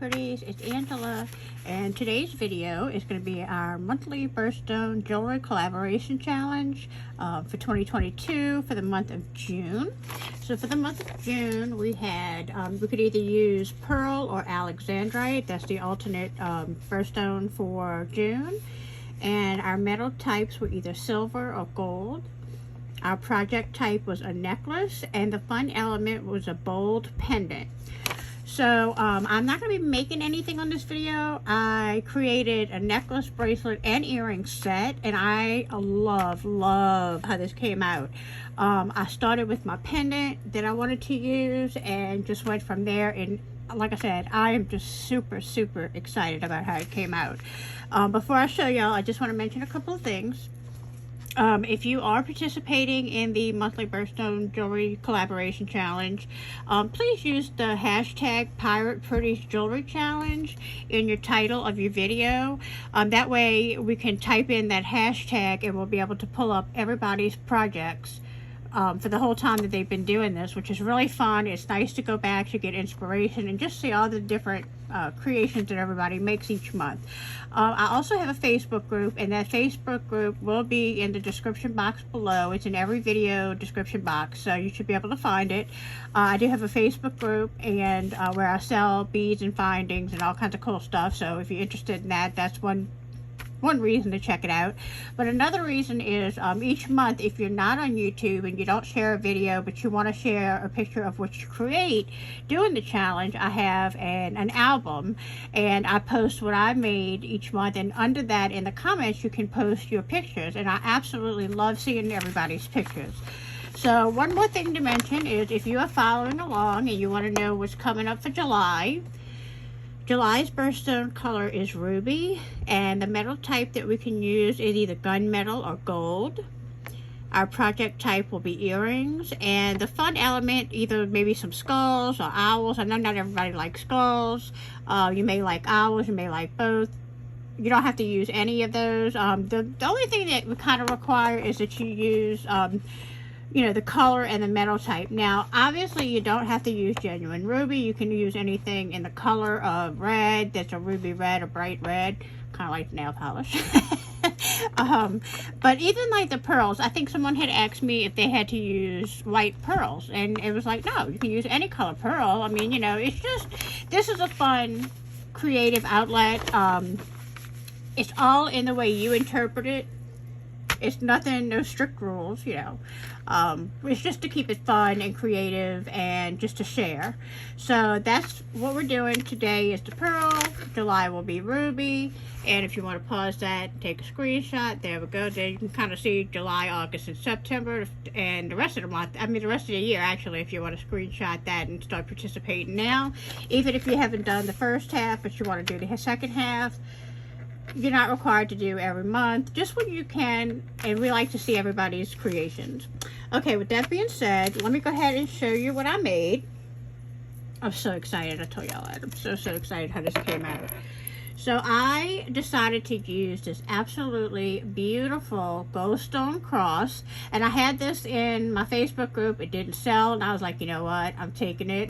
Pretties, it's Angela, and today's video is going to be our monthly Birthstone Jewelry Collaboration Challenge for 2022 for the month of June. So for the month of June, we had, we could either use Pearl or Alexandrite. That's the alternate Birthstone for June. And our metal types were either silver or gold. Our project type was a necklace, and the fun element was a bold pendant. So I'm not going to be making anything on this video. I created a necklace, bracelet, and earring set, and I love how this came out. I started with my pendant that I wanted to use and just went from there. And like I said, I am just super excited about how it came out. Before I show y'all, I just want to mention a couple of things. If you are participating in the monthly Birthstone Jewelry Collaboration Challenge, please use the hashtag Pirate Pretties Jewelry Challenge in your title of your video. That way we can type in that hashtag and we'll be able to pull up everybody's projects for the whole time that they've been doing this, which is really fun. It's nice to go back to get inspiration and just see all the different creations that everybody makes each month. I also have a Facebook group, and that Facebook group will be in the description box below. It's in every video description box, so you should be able to find it. I do have a Facebook group and where I sell beads and findings and all kinds of cool stuff, so if you're interested in that, that's one reason to check it out. But another reason is each month, if you're not on YouTube and you don't share a video but you want to share a picture of what you create doing the challenge, I have an album, and I post what I made each month, and under that in the comments you can post your pictures, and I absolutely love seeing everybody's pictures. So one more thing to mention is if you are following along and you want to know what's coming up for July's birthstone color is ruby, and the metal type that we can use is either gunmetal or gold. Our project type will be earrings, and the fun element, either maybe some skulls or owls. I know not everybody likes skulls. You may like owls, you may like both. You don't have to use any of those. The only thing that we kind of require is that you use you know, the color and the metal type. Now, obviously, you don't have to use genuine ruby. You can use anything in the color of red that's a ruby red or bright red, kind of like nail polish. But even like the pearls, I think someone had asked me if they had to use white pearls, and it was like, no, you can use any color pearl. I mean, you know, it's just, this is a fun, creative outlet. It's all in the way you interpret it. It's nothing, no strict rules, you know. It's just to keep it fun and creative and just to share. So that's what we're doing today is the pearl. July will be ruby. And if you want to pause that, take a screenshot. There we go. There you can kind of see July, August, and September. And the rest of the month, I mean the rest of the year actually, if you want to screenshot that and start participating now. Even if you haven't done the first half, but you want to do the second half. You're not required to do every month, just when you can, and we like to see everybody's creations. Okay, with that being said, let me go ahead and show you what I made. I'm so excited, I tell y'all that. I'm so excited how this came out. So I decided to use this absolutely beautiful Glowstone cross, and I had this in my Facebook group. It didn't sell, and I was like, you know what, I'm taking it.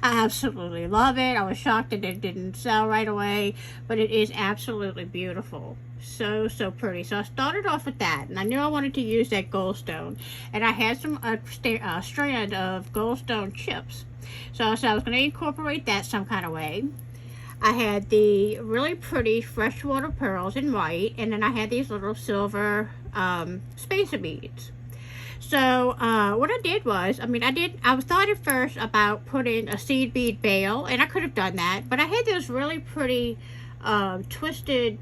I absolutely love it. I was shocked that it didn't sell right away, but it is absolutely beautiful. So pretty. So I started off with that, and I knew I wanted to use that goldstone, and I had some strand of goldstone chips. So I was going to incorporate that some kind of way. I had the really pretty freshwater pearls in white, and then I had these little silver spacer beads. So what I did was, I thought at first about putting a seed bead bail, and I could have done that, but I had those really pretty twisted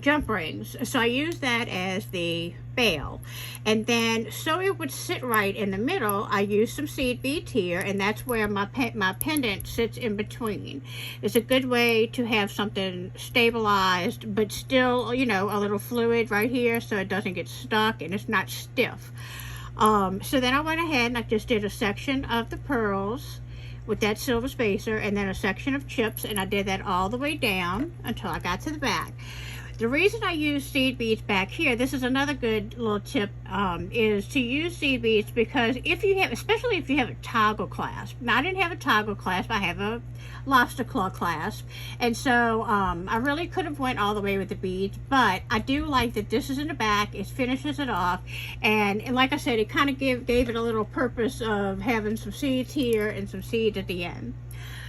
jump rings, so I used that as the bail. And then so it would sit right in the middle, I used some seed beads here, and that's where my pendant sits in between. It's a good way to have something stabilized but still, you know, a little fluid right here so it doesn't get stuck and it's not stiff. So then I went ahead and I just did a section of the pearls with that silver spacer, and then a section of chips, and I did that all the way down until I got to the back. The reason I use seed beads back here, this is another good little tip, is to use seed beads because if you have, especially if you have a toggle clasp. Now I didn't have a toggle clasp, I have a lobster claw clasp, and so I really could have went all the way with the beads, but I do like that this is in the back, it finishes it off, and like I said, it kind of gave it a little purpose of having some seeds here and some seeds at the end.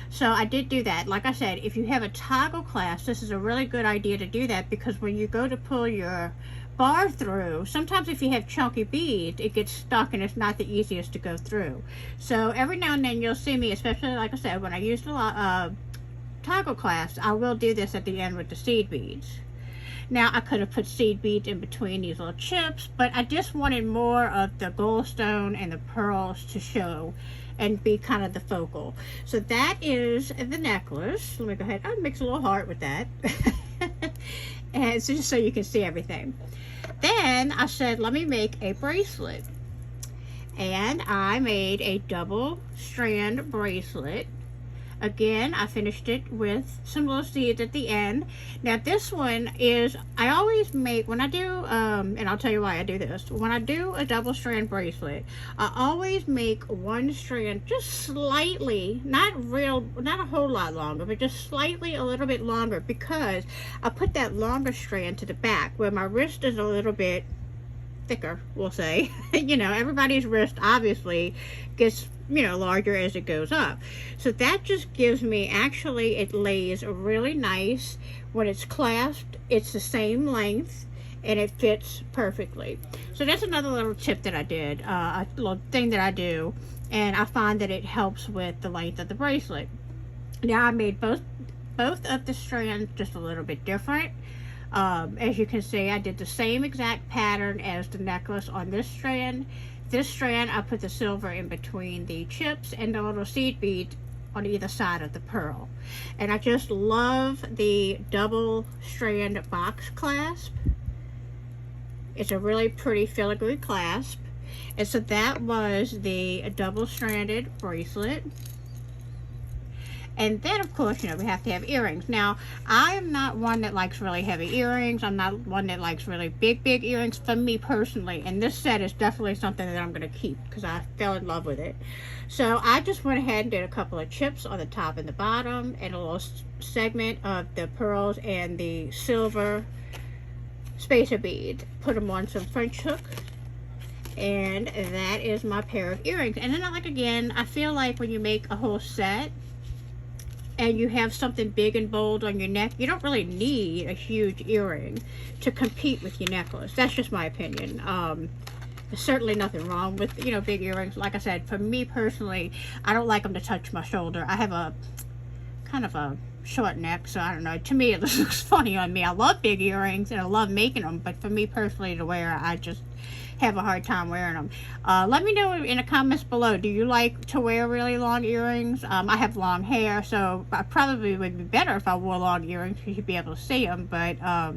So I did do that. Like I said, if you have a toggle clasp, this is a really good idea to do that, because when you go to pull your bar through, sometimes if you have chunky beads, it gets stuck and it's not the easiest to go through. So every now and then you'll see me, especially like I said, when I use the toggle clasp, I will do this at the end with the seed beads. Now I could have put seed beads in between these little chips, but I just wanted more of the goldstone and the pearls to show and be kind of the focal. So that is the necklace. Let me go ahead and mix a little heart with that. And so just so you can see everything. Then I said, let me make a bracelet. And I made a double strand bracelet. Again, I finished it with some little seeds at the end. Now this one is, I always make, when I do, and I'll tell you why I do this. When I do a double strand bracelet, I always make one strand just slightly, not a whole lot longer, but just slightly a little bit longer, because I put that longer strand to the back where my wrist is a little bit thicker, we'll say. You know, everybody's wrist obviously gets, you know, larger as it goes up. So that just gives me, actually it lays really nice. When it's clasped, it's the same length and it fits perfectly. So that's another little tip that I did, a little thing that I do, and I find that it helps with the length of the bracelet. Now I made both of the strands just a little bit different. As you can see, I did the same exact pattern as the necklace on this strand. This strand, I put the silver in between the chips and the little seed bead on either side of the pearl. And I just love the double strand box clasp. It's a really pretty filigree clasp. And so that was the double stranded bracelet. And then, of course, you know, we have to have earrings. Now, I am not one that likes really heavy earrings. I'm not one that likes really big earrings, for me personally. And this set is definitely something that I'm going to keep because I fell in love with it. So I just went ahead and did a couple of chips on the top and the bottom, and a little segment of the pearls and the silver spacer beads. Put them on some French hook. And that is my pair of earrings. And then, like, again, I feel like when you make a whole set, and you have something big and bold on your neck, you don't really need a huge earring to compete with your necklace. That's just my opinion. There's certainly nothing wrong with, you know, big earrings. Like I said, for me personally, I don't like them to touch my shoulder. I have a kind of a short neck, so I don't know. To me, it looks funny on me. I love big earrings and I love making them, but for me personally to wear, I just have a hard time wearing them. Let me know in the comments below, do you like to wear really long earrings? I have long hair, so I probably would be better if I wore long earrings because you'd be able to see them, but I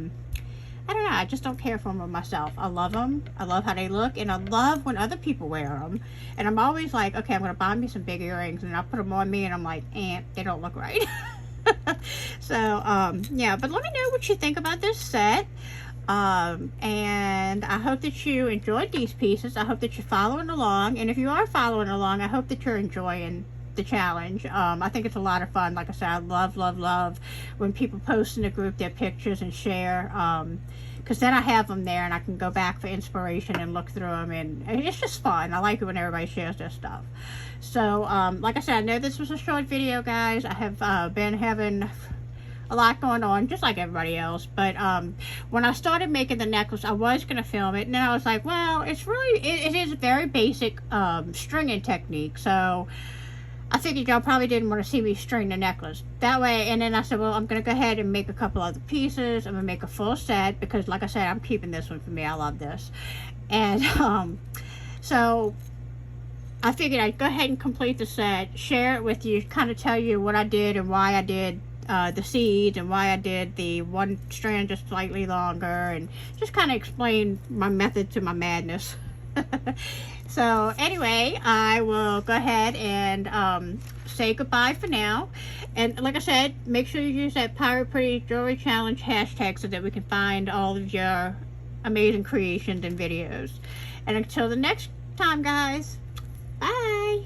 don't know, I just don't care for them myself. I love them, I love how they look, and I love when other people wear them, and I'm always like, okay, I'm gonna buy me some big earrings, and I'll put them on me, and I'm like, they don't look right. So yeah, but let me know what you think about this set. And I hope that you enjoyed these pieces. I hope that you're following along, and if you are following along, I hope that you're enjoying the challenge. I think it's a lot of fun. Like I said, I love when people post in the group their pictures and share, because then I have them there and I can go back for inspiration and look through them, and it's just fun. I like it when everybody shares their stuff. So like I said, I know this was a short video, guys. I have been having a lot going on, just like everybody else, but when I started making the necklace, I was going to film it, and then I was like, well, it's really, it is a very basic stringing technique, so I figured y'all probably didn't want to see me string the necklace that way. And then I said, well, I'm going to go ahead and make a couple other pieces. I'm going to make a full set, because like I said, I'm keeping this one for me. I love this. And so I figured I'd go ahead and complete the set, share it with you, kind of tell you what I did and why I did the seeds, and why I did the one strand just slightly longer, and just kind of explain my method to my madness. So anyway, I will go ahead and say goodbye for now. And like I said, make sure you use that Pirate Pretty Jewelry Challenge hashtag so that we can find all of your amazing creations and videos. And until the next time, guys, bye.